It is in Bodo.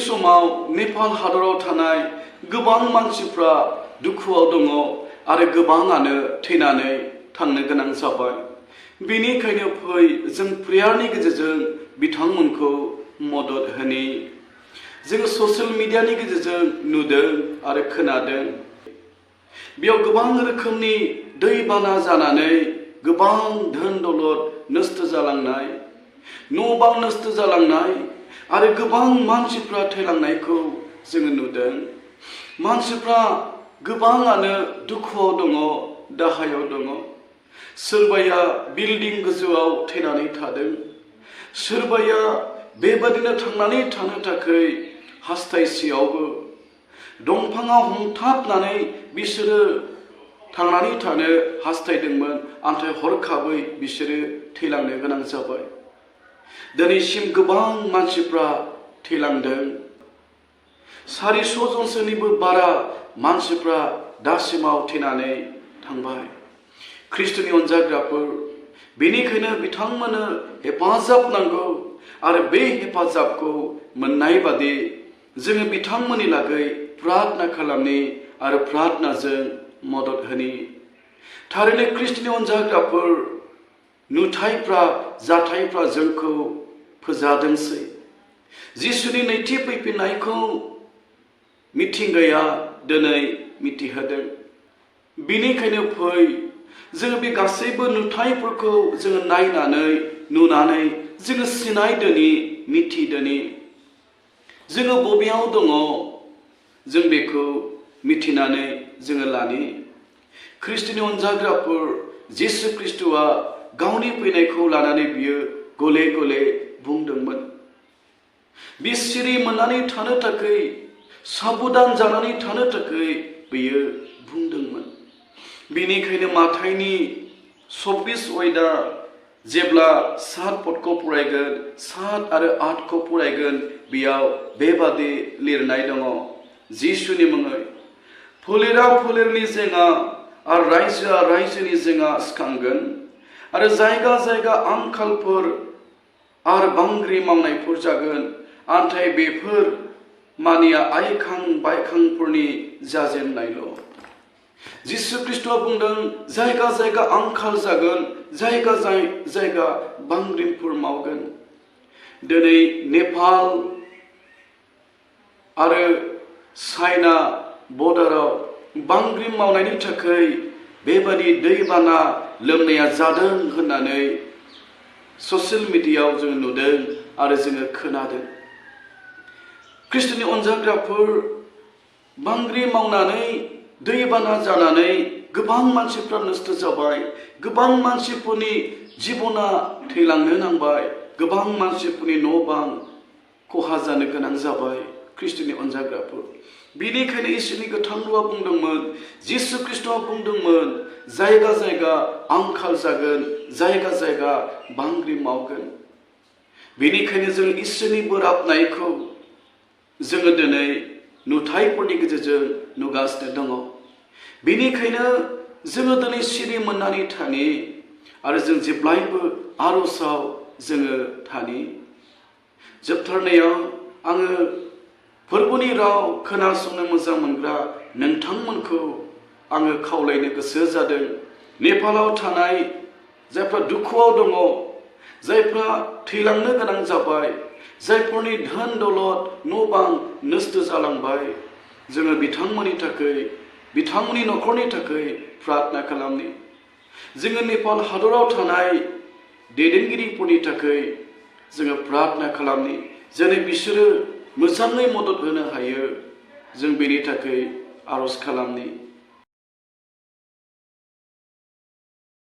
समाव नेपाल हादराव थानाय गोबां मानसिफ्रा दुखुआव दङ आरो गोबाङानो थैनानै थांनो गोनां जाबाय। बेनिखायनो फै जों प्रेयारनि गेजेरजों बिथांमोनखौ मदद होनि। जों ससियेल मिडियानि गेजेरजों नुदों आरो खोनादों। बेयाव गोबां रोखोमनि दैबाना जानानै गोबां धोन दौलत नष्ट जालांनाय, न' बां नष्ट जालांनाय आरो गोबां मानसिफ्रा थैलांनायखौ जोङो नुदों। मानसिफ्रा गोबाङानो दुखुआव दङ, दाहायाव दङ। सोरबाया बिल्डिं गोजौआव थैनानै थादों, सोरबाया बेबादिनो थांनानै थानो थाखाय हास्थायसेयावबो दंफाङाव हमथाबनानै बिसोरो थांनानै थानो हास्थायदोंमोन, नाथाय हरखाबै बिसोरो थैलांनो गोनां जाबाय। दिनैसिम गोबां मानसिफ्रा थैलांदों। 400 जनसोनिबो बारा मानसिफ्रा दासिमाव थैनानै थांबाय। ख्रिस्ट'नि अनजाग्राफोर, बेनिखायनो बिथांमोननो हेफाजाब नांगौ आरो बे हेफाजाबखौ मोननाय बादि जोङो बिथांमोननि लागै प्रार्थना खालामनि आरो प्रार्थनाजों मदद होनि। थारैनो ख्रिस्ट'नि अनजाग्राफोर, नुथायफ्रा, जाथायफ्रा जोंखौ फोजादोंसै। जिसुनि नैथि फैफिननायखौ मिथिंगाया दिनै मिथिहोदों। बेनिखायनो फै जोङो बे गासैबो नुथायफोरखौ जोङो नायनानै नुनानै जोङो सिनायदोनि, मिथिदोनि। जोङो बबेयाव दङ जों बेखौ मिथिनानै जोङो लानि। ख्रिस्ट'नि अनजाग्राफोर, जिसु ख्रिस्ट'आ गावनि फैनायखौ लानानै बियो गले गले बुंदोंमोन। बे सिरि मोननानै थानो थाखाय, साबधान जानानै थानो थाखाय बियो बुंदोंमोन। बेनिखायनो माथाइनि 24 अध्याय जेब्ला 7 पदखौ फरायगोन, 7 आरो 8खौ फरायगोन, बेयाव बेबादि लिरनाय दङ। जिसुनि मुङै फोलेरा फोलेरनि जेंना आरो रायजोआ रायजोनि जेंना सिखांगोन आरो जायगा जायगा आंखालफोर आरो बांग्रि मावनायफोर जागोन, नाथाय बेफोर मानिया आइखां बायखांफोरनि जाजेननायल'। जिसु ख्रिस्ट'आ बुंदों जायगा जायगा आंखाल जागोन, जायगा जायगा बांग्रिफोर मावगोन। दिनै नेपाल आरो चाइना बर्डाराव बांग्रि मावनायनि थाखाय बेबादि दैबाना लोमनाया जादों होननानै ससियेल मिडियायाव जों नुदों आरो जोङो खोनादों। ख्रिस्ट'नि अनजाग्राफोर, बांग्रि मावनानै दैबाना जानानै गोबां मानसिफ्रा नष्ट जाबाय, गोबां मानसिफोरनि जिबना थैलांनो नांबाय, गोबां मानसिफोरनि न' बां खहा जानो गोनां जाबाय। ख्रिस्ट'नि अनजाग्राफोर, बेनिखायनो इसोरनि गोथां रावा बुंदोंमोन, जिसु ख्रिस्ट'आ बुंदोंमोन जायगा जायगा आंखाल जागोन, जायगा जायगा बांग्रि मावगोन। बेनिखायनो जों इसोरनि बोराबनायखौ जोङो दिनै नुथायफोरनि गेजेरजों नुगासिनो दङ। बेनिखायनो जोङो दिनै सिरि मोननानै थानि आरो जों जेब्लायबो आर'जआव जोङो थानि। जोबथारनायाव आङो फोरबोनि राव खोनासंनो मोजां मोनग्रा नोंथांमोनखौ आङो खावलायनो गोसो जादों। नेपालाव थानाय जायफ्रा दुखुआव दङ, जायफ्रा थैलांनो गोनां जाबाय, जायफोरनि धोन दौलत न' बां नष्ट जालांबाय, जोङो बिथांमोननि थाखाय, बिथांमोननि न'खरनि थाखाय प्रार्थना खालामनि। जोङो नेपाल हादराव थानाय दैदेनगिरिफोरनि थाखाय जोङो प्रार्थना खालामनि, जेरै बिसोरो मोजाङै मदद होनो हायो। जों बेनि थाखाय आर'ज खालामनि।